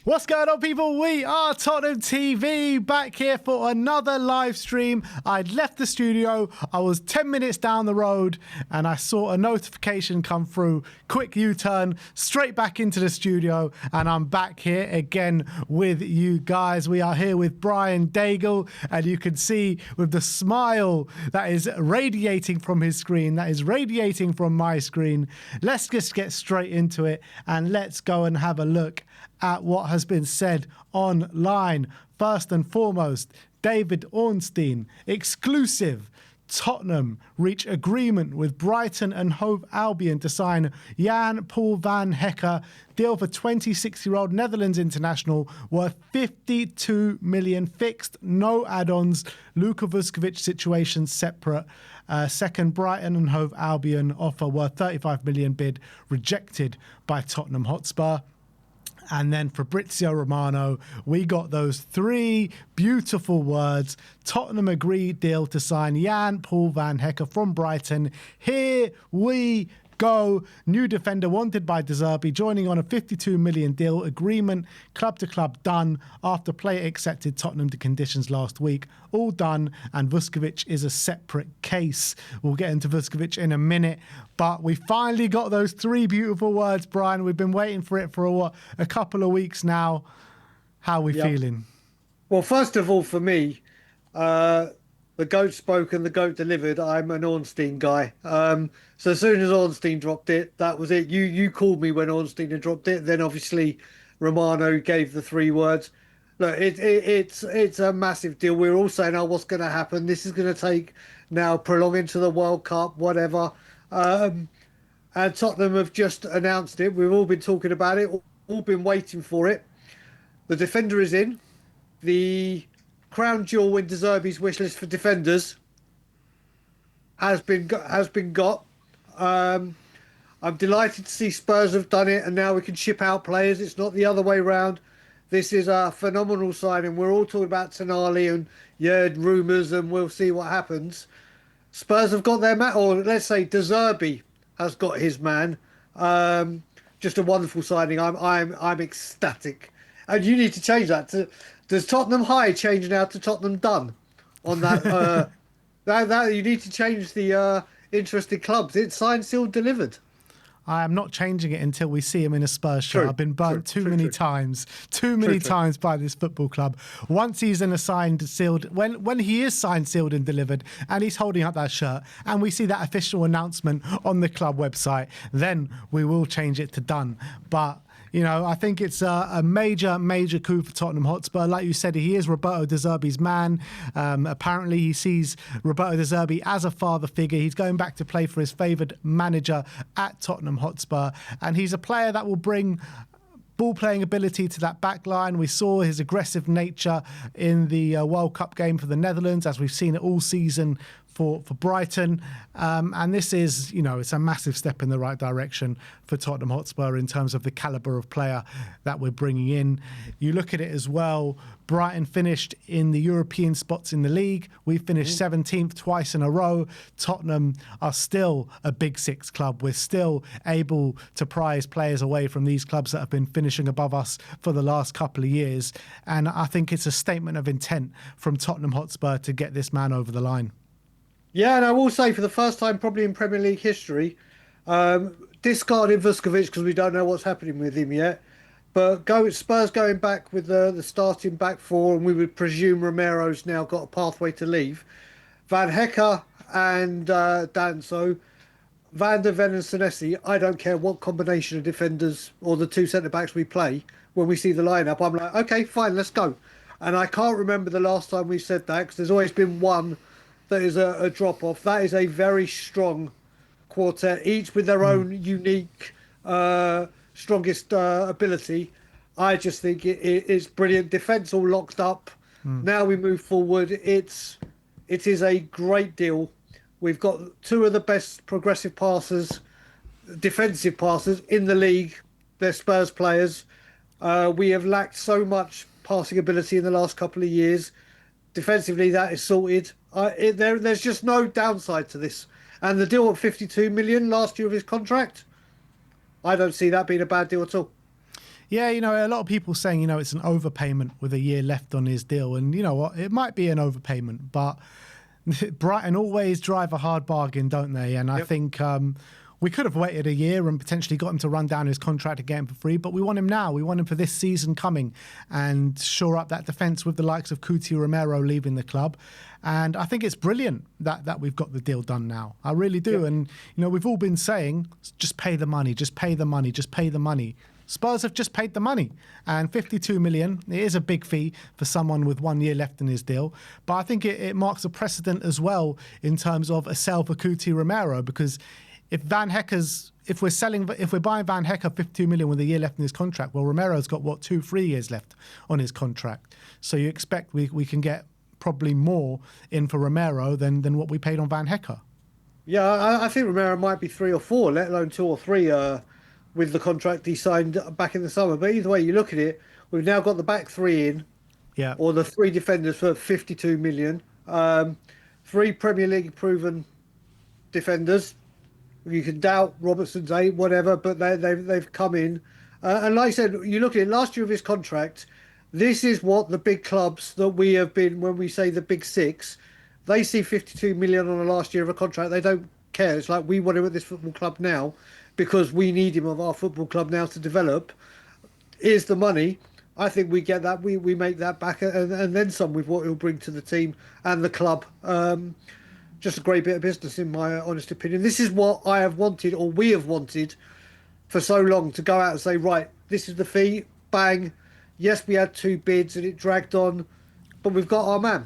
What's going on, people? We are Tottenham TV, back here for another live stream. I'd left the studio, I was 10 minutes down the road, and I saw a notification come through. Quick U-turn, straight back into the studio, and I'm back here again with you guys. We are here with Brian Daigle, and you can see with the smile that is radiating from his screen, that is radiating from my screen. Let's just get straight into it, and let's go and have a look at what has been said online. First and foremost, David Ornstein, exclusive. Tottenham reach agreement with Brighton and Hove Albion to sign Jan Paul van Hecke, deal for 26-year-old Netherlands international worth 52 million fixed, no add-ons. Luka Vuskovic situation separate. Second, Brighton and Hove Albion offer worth 35 million bid rejected by Tottenham Hotspur. And then Fabrizio Romano, we got those three beautiful words. Tottenham agreed deal to sign Jan Paul van Hecke from Brighton. Here we go. New defender wanted by De Zerbi, joining on a 52 million deal. Agreement club to club done after player accepted Tottenham to conditions last week. All done, and Vuskovic is a separate case. We'll get into Vuskovic in a minute, but we finally got those three beautiful words, Brian. We've been waiting for it for a couple of weeks now. How are we feeling? Well, first of all, for me, the GOAT spoke and the GOAT delivered. I'm an Ornstein guy. So as soon as Ornstein dropped it, that was it. You called me when Ornstein had dropped it. Then obviously Romano gave the three words. Look, it's a massive deal. We're all saying, oh, what's going to happen? This is going to take now, prolong into the World Cup, whatever. And Tottenham have just announced it. We've all been talking about it, all been waiting for it. The defender is in. The crown jewel in De Zerbi's wish list for defenders has been got. I'm delighted to see Spurs have done it, and now we can ship out players. It's not the other way round. This is a phenomenal signing. We're all talking about Tonali and rumours, and we'll see what happens. Spurs have got their man, or let's say De Zerbi has got his man. Just a wonderful signing. I'm ecstatic, and you need to change that. Does Tottenham High change now to Tottenham Done? On that, that you need to change the interested clubs. It's signed, sealed, delivered. I am not changing it until we see him in a Spurs shirt. I've been burnt too many times by this football club. Once he's in a signed, sealed, when he is signed, sealed and delivered, and he's holding up that shirt, and we see that official announcement on the club website, then we will change it to done. But you know, I think it's a major coup for Tottenham Hotspur. Like you said, he is Roberto De Zerbi's man. Apparently, he sees Roberto De Zerbi as a father figure. He's going back to play for his favoured manager at Tottenham Hotspur. And he's a player that will bring ball-playing ability to that back line. We saw his aggressive nature in the World Cup game for the Netherlands, as we've seen it all season for Brighton. And this is, you know, it's a massive step in the right direction for Tottenham Hotspur in terms of the calibre of player that we're bringing in. You look at it as well, Brighton finished in the European spots in the league. We finished 17th twice in a row. Tottenham are still a Big Six club. We're still able to prize players away from these clubs that have been finishing above us for the last couple of years. And I think it's a statement of intent from Tottenham Hotspur to get this man over the line. Yeah, and I will say for the first time probably in Premier League history, discarding Vuskovic because we don't know what's happening with him yet. But Spurs going back with the starting back four, and we would presume Romero's now got a pathway to leave. Van Hecke and Danso, Van der Ven and Senesi, I don't care what combination of defenders or the two centre-backs we play, when we see the lineup, I'm like, okay, fine, let's go. And I can't remember the last time we said that, because there's always been one that is a drop-off. That is a very strong quartet, each with their own unique, strongest ability. I just think it's brilliant. Defence all locked up. Now we move forward. It is a great deal. We've got two of the best progressive passers, defensive passers in the league. They're Spurs players. We have lacked so much passing ability in the last couple of years. Defensively, that is sorted. There's just no downside to this. And the deal at 52 million last year of his contract, I don't see that being a bad deal at all. Yeah, a lot of people saying, it's an overpayment with a year left on his deal. And you know what? It might be an overpayment, but Brighton always drive a hard bargain, don't they? And I think we could have waited a year and potentially got him to run down his contract to get him for free, but we want him now. We want him for this season coming and shore up that defence with the likes of Cuti Romero leaving the club. And I think it's brilliant that we've got the deal done now. I really do. And, we've all been saying, just pay the money, just pay the money, just pay the money. Spurs have just paid the money, and 52 million, it is a big fee for someone with 1 year left in his deal. But I think it marks a precedent as well in terms of a sell for Cuti Romero, because if we're buying Van Hecke 52 million with a year left in his contract, well, Romero's got 2-3 years left on his contract. So you expect we can get probably more in for Romero than what we paid on Van Hecke. Yeah, I think Romero might be 3 or 4, let alone 2 or 3 with the contract he signed back in the summer. But either way you look at it, we've now got the back 3 in, or the 3 defenders for 52 million. 3 Premier League proven defenders. You can doubt Robertson's 8, whatever, but they've come in. And like I said, you look at it, last year of his contract, this is what the big clubs that we have been, when we say the big 6, they see 52 million on the last year of a contract. They don't care. It's like, we want him at this football club now because we need him of our football club now to develop. Here's the money. I think we get that. We make that back and then some with what he'll bring to the team and the club. Just a great bit of business, in my honest opinion. This is what I have wanted, or we have wanted, for so long, to go out and say, right, this is the fee, bang. Yes, we had 2 bids and it dragged on, but we've got our man.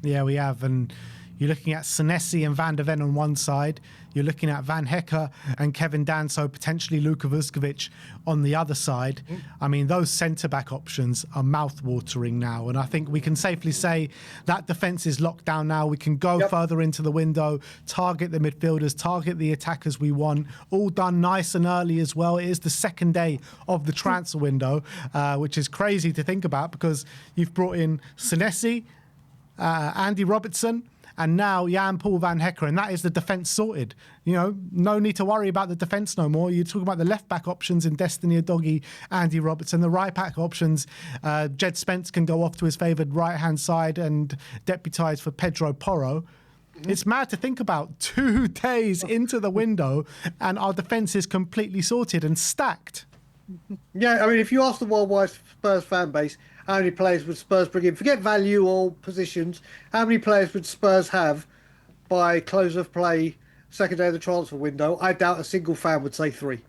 Yeah, we have. And you're looking at Senesi and Van de Ven on one side. You're looking at Van Hecke and Kevin Danso, potentially Luka Vuskovic on the other side. I mean, those centre-back options are mouth-watering now. And I think we can safely say that defence is locked down now. We can go further into the window, target the midfielders, target the attackers we want. All done nice and early as well. It is the second day of the transfer window, which is crazy to think about because you've brought in Senesi, Andy Robertson, and now Jan-Paul Van Hecke, and that is the defence sorted. No need to worry about the defence no more. You're talking about the left-back options in Destiny Udogie, Andy Robertson. The right-back options, Jed Spence can go off to his favoured right-hand side and deputise for Pedro Porro. It's mad to think about 2 days into the window and our defence is completely sorted and stacked. Yeah, I mean, if you ask the worldwide Spurs fan base, how many players would Spurs bring in? Forget value or positions. How many players would Spurs have by close of play, second day of the transfer window? I doubt a single fan would say 3.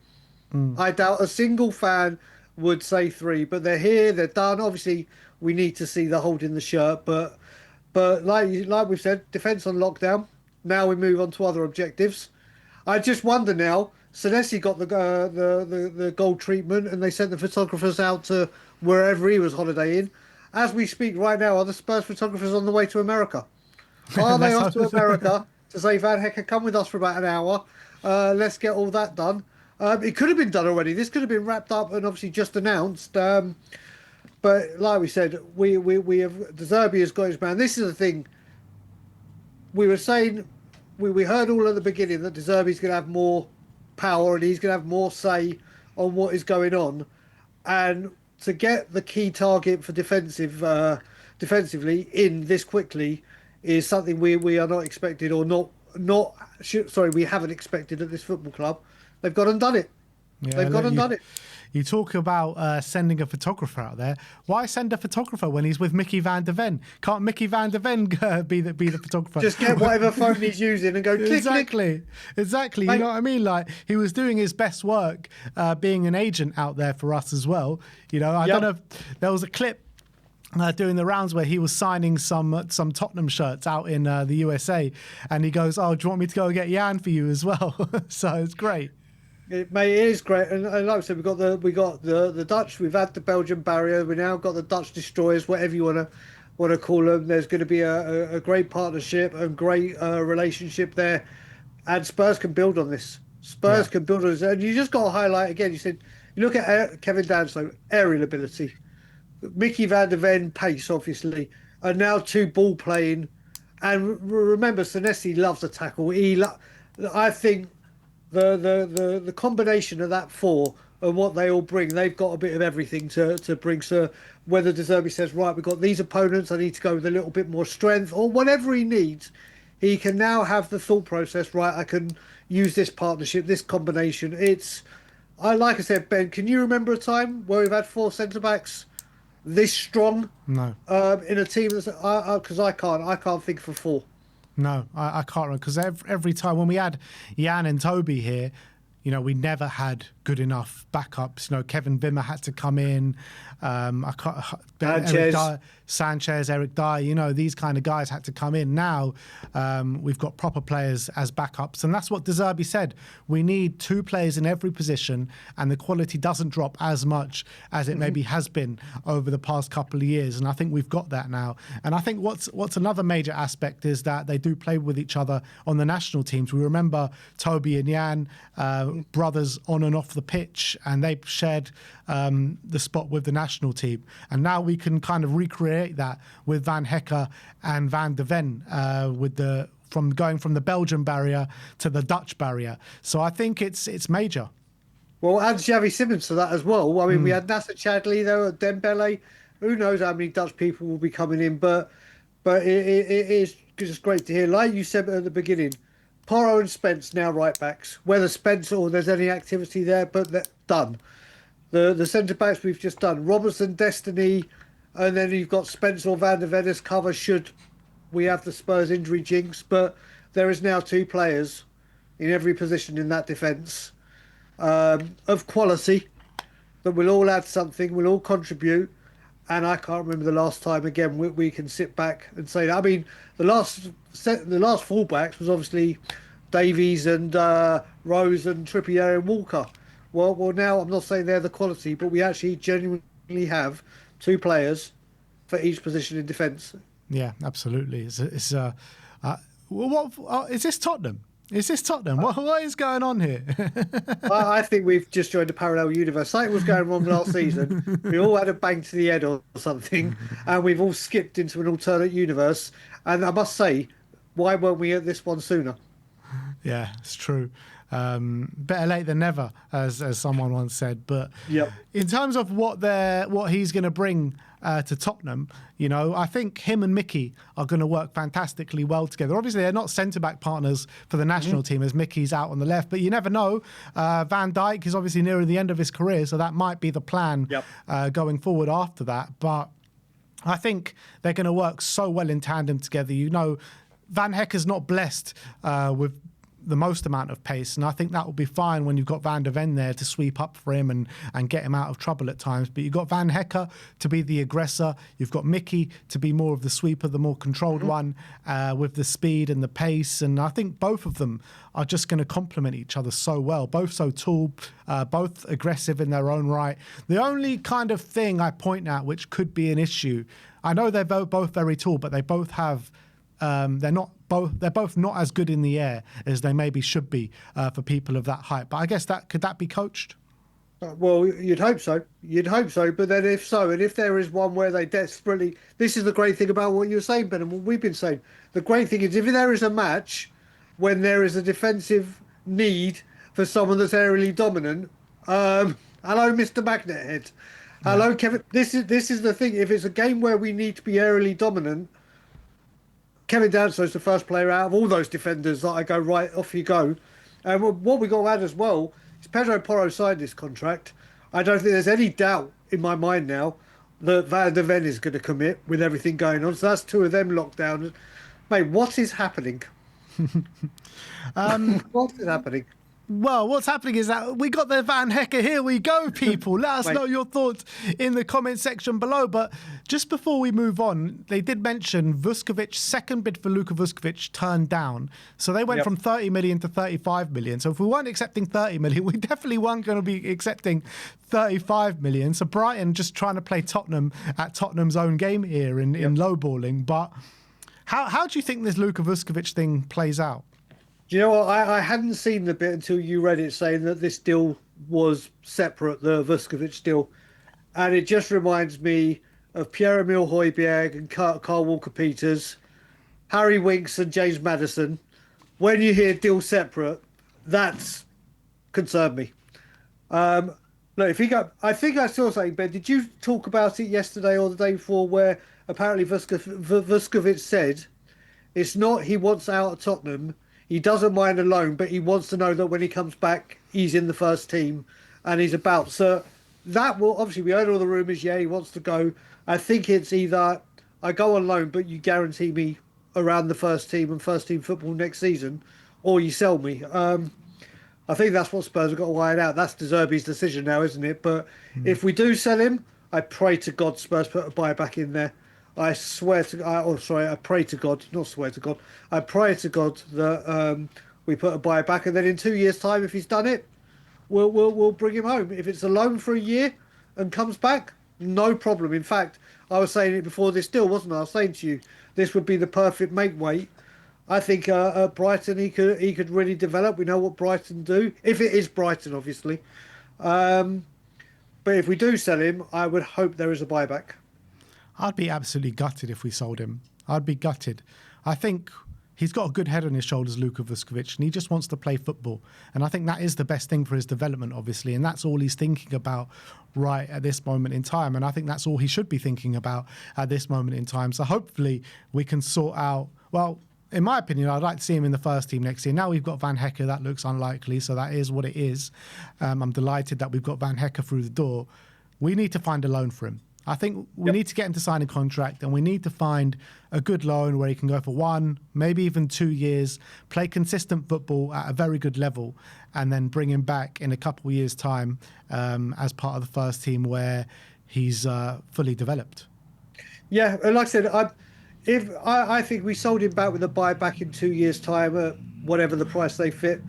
I doubt a single fan would say 3. But they're here, they're done. Obviously, we need to see the holding the shirt. But like we've said, defence on lockdown. Now we move on to other objectives. I just wonder now. Senesi got the gold treatment, and they sent the photographers out to wherever he was holidaying. As we speak right now, are the Spurs photographers on the way to America? Are they off to America to say, Van Hecke, come with us for about an hour? Let's get all that done. It could have been done already. This could have been wrapped up and obviously just announced. But like we said, we have De Zerbi has got his man. This is the thing. We were saying, we heard all at the beginning that De Zerbi's going to have more power and he's going to have more say on what is going on, and to get the key target for defensively in this quickly is something we are not expected, or we haven't expected at this football club. They've gone and done it. They've gone and done it. You talk about sending a photographer out there. Why send a photographer when he's with Mickey Van de Ven? Can't Mickey Van de Ven be the photographer? Just get whatever phone he's using and go click, exactly. click. Exactly. You know what I mean? Like, he was doing his best work being an agent out there for us as well. I don't know if there was a clip doing the rounds where he was signing some Tottenham shirts out in the USA, and he goes, "Oh, do you want me to go get Jan for you as well?" So it's great. It is great, and like I said, we got the Dutch. We've had the Belgian barrier. We now got the Dutch destroyers, whatever you want to call them. There's going to be a great partnership and great relationship there, and Spurs can build on this. Spurs can build on this, and you just got to highlight again. You said you look at Kevin Danso, aerial ability, Mickey Van de Ven, pace, obviously, and now 2 ball playing, and remember, Senesi loves a tackle. I think. The combination of that 4 and what they all bring. They've got a bit of everything to bring. So whether De Zerbi says, right, we've got these opponents, I need to go with a little bit more strength, or whatever he needs, he can now have the thought process, right, I can use this partnership, this combination. Like I said, Ben, can you remember a time where we've had four centre-backs this strong No. in a team? Because I can't think for four. No, I can't remember, because every time when we had Jan and Toby here, you know, we never had good enough backups. You know, Kevin Wimmer had to come in. I can't. Sanchez, Eric Dyer. You know, these kind of guys had to come in. Now we've got proper players as backups, and that's what De Zerbi said. We need two players in every position, and the quality doesn't drop as much as it maybe has been over the past couple of years. And I think we've got that now. And I think what's another major aspect is that they do play with each other on the national teams. We remember Toby and Jan, brothers on and off the pitch, and they shared the spot with the national team. And now we can kind of recreate that with Van Hecke and Van de Ven, going from the Belgian barrier to the Dutch barrier. So I think it's major. Well, add Xavi Simons to that as well. I mean, we had Nasser Chadli there, Dembele. Who knows how many Dutch people will be coming in? But it is just great to hear. Like you said at the beginning, Porro and Spence now right backs. Whether Spence or there's any activity there, but they're done. The centre backs we've just done. Robertson, Destiny, and then you've got Spence or Van der Ven as cover should we have the Spurs injury jinx. But there is now two players in every position in that defence of quality that will all add something, will all contribute. And I can't remember the last time again we can sit back and say that. I mean, the last fullbacks was obviously Davies and Rose and Trippier and Walker. Well, now I'm not saying they're the quality, but we actually genuinely have two players for each position in defence. Yeah, absolutely. Is this Tottenham? Is this Tottenham? What is going on here? I think we've just joined a parallel universe. Something was going wrong last season. We all had a bang to the head or something, and we've all skipped into an alternate universe. And I must say, why weren't we at this one sooner? Yeah, it's true. Better late than never, as someone once said. But yep. In terms of what he's going to bring to Tottenham, you know, I think him and Mickey are going to work fantastically well together. Obviously, they're not centre-back partners for the national team, as Mickey's out on the left, but you never know. Van Dijk is obviously nearing the end of his career, so that might be the plan going forward after that. But I think they're going to work so well in tandem together. You know, Van Hecke's not blessed with the most amount of pace, and I think that will be fine when you've got Van de Ven there to sweep up for him and get him out of trouble at times. But you've got Van Hecke to be the aggressor, you've got Mickey to be more of the sweeper, the more controlled one, with the speed and the pace, and I think both of them are just going to complement each other so well. Both so tall, both aggressive in their own right. The only kind of thing I point out which could be an issue, I know they're both very tall, but they both have they're both not as good in the air as they maybe should be for people of that height. But I guess could that be coached? Well, you'd hope so. You'd hope so. But then if so, and if there is one where they desperately... This is the great thing about what you're saying, Ben, and what we've been saying. The great thing is if there is a match when there is a defensive need for someone that's aerially dominant, hello, Mr. Magnethead. Hello, Kevin. This is the thing. If it's a game where we need to be aerially dominant, Kevin Danso's the first player out of all those defenders that I go, right, off you go. And what we got to add as well is Pedro Porro signed this contract. I don't think there's any doubt in my mind now that Van de Ven is going to commit with everything going on. So that's two of them locked down. Mate, what is happening? What is happening? Well, what's happening is that we got the Van Hecke. Here we go, people. Let us know your thoughts in the comment section below. But just before we move on, they did mention Vuskovic, second bid for Luka Vuskovic turned down. So they went from 30 million to 35 million. So if we weren't accepting 30 million, we definitely weren't going to be accepting 35 million. So Brighton just trying to play Tottenham at Tottenham's own game here in lowballing. But how do you think this Luka Vuskovic thing plays out? Do you know what? I hadn't seen the bit until you read it saying that this deal was separate, the Vuskovic deal. And it just reminds me of Pierre-Emile Højbjerg and Carl Walker-Peters, Harry Winks and James Maddison. When you hear deal separate, that's concerned me. No, if he got, I think I saw something, Ben. Did you talk about it yesterday or the day before, where apparently Vuskovic said it's not he wants out of Tottenham, he doesn't mind a loan, but he wants to know that when he comes back, he's in the first team and he's about. So that will obviously, we heard all the rumours. Yeah, he wants to go. I think it's either I go on loan, but you guarantee me around the first team and first team football next season, or you sell me. I think that's what Spurs have got to iron out. That's De Zerbi's decision now, isn't it? But if we do sell him, I pray to God Spurs put a buyback in there. I swear to, I pray to God, not swear to God. I pray to God that we put a buyback, and then in 2 years' time, if he's done it, we'll bring him home. If it's a loan for a year and comes back, no problem. In fact, I was saying it before this deal, wasn't I? I was saying to you, this would be the perfect make weight. I think at Brighton he could really develop. We know what Brighton do. If it is Brighton, obviously. But if we do sell him, I would hope there is a buyback. I'd be absolutely gutted if we sold him. I'd be gutted. I think he's got a good head on his shoulders, Luka Vuskovic, and he just wants to play football. And I think that is the best thing for his development, obviously. And that's all he's thinking about right at this moment in time. And I think that's all he should be thinking about at this moment in time. So hopefully we can sort out, well, in my opinion, I'd like to see him in the first team next year. Now we've got Van Hecke. That looks unlikely, so that is what it is. I'm delighted that we've got Van Hecke through the door. We need to find a loan for him. I think we need to get him to sign a contract, and we need to find a good loan where he can go for 1, maybe even 2 years, play consistent football at a very good level, and then bring him back in a couple of years' time as part of the first team where he's fully developed. Yeah, and like I said, I think we sold him back with a buyback in 2 years' time at whatever the price they fit,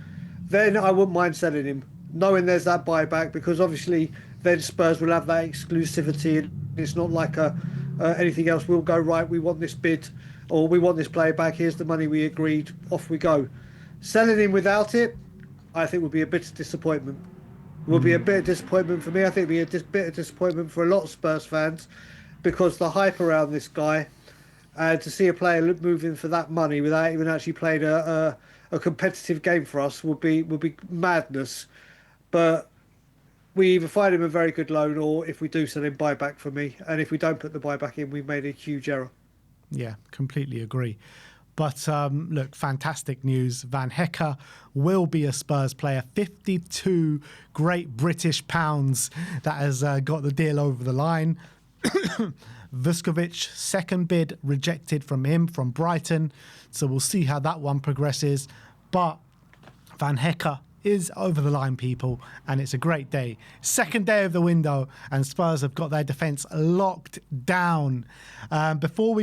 then I wouldn't mind selling him, knowing there's that buyback, because obviously then Spurs will have that exclusivity. And it's not like anything else. We'll go, right, we want this bid or we want this player back. Here's the money we agreed. Off we go. Selling him without it, I think would be a bit of disappointment. Will be a bit of disappointment for me. I think it'll be a bit of disappointment for a lot of Spurs fans, because the hype around this guy, and to see a player move in for that money without even actually playing a competitive game for us would be madness. But we either find him a very good loan, or if we do sell him, buyback for me. And if we don't put the buyback in, we've made a huge error. Yeah, completely agree. But look, fantastic news. Van Hecke will be a Spurs player. 52 great British pounds that has got the deal over the line. Vuskovic, second bid rejected from him, from Brighton. So we'll see how that one progresses. But Van Hecke is over the line, people, and it's a great day. Second day of the window, and Spurs have got their defence locked down. Before we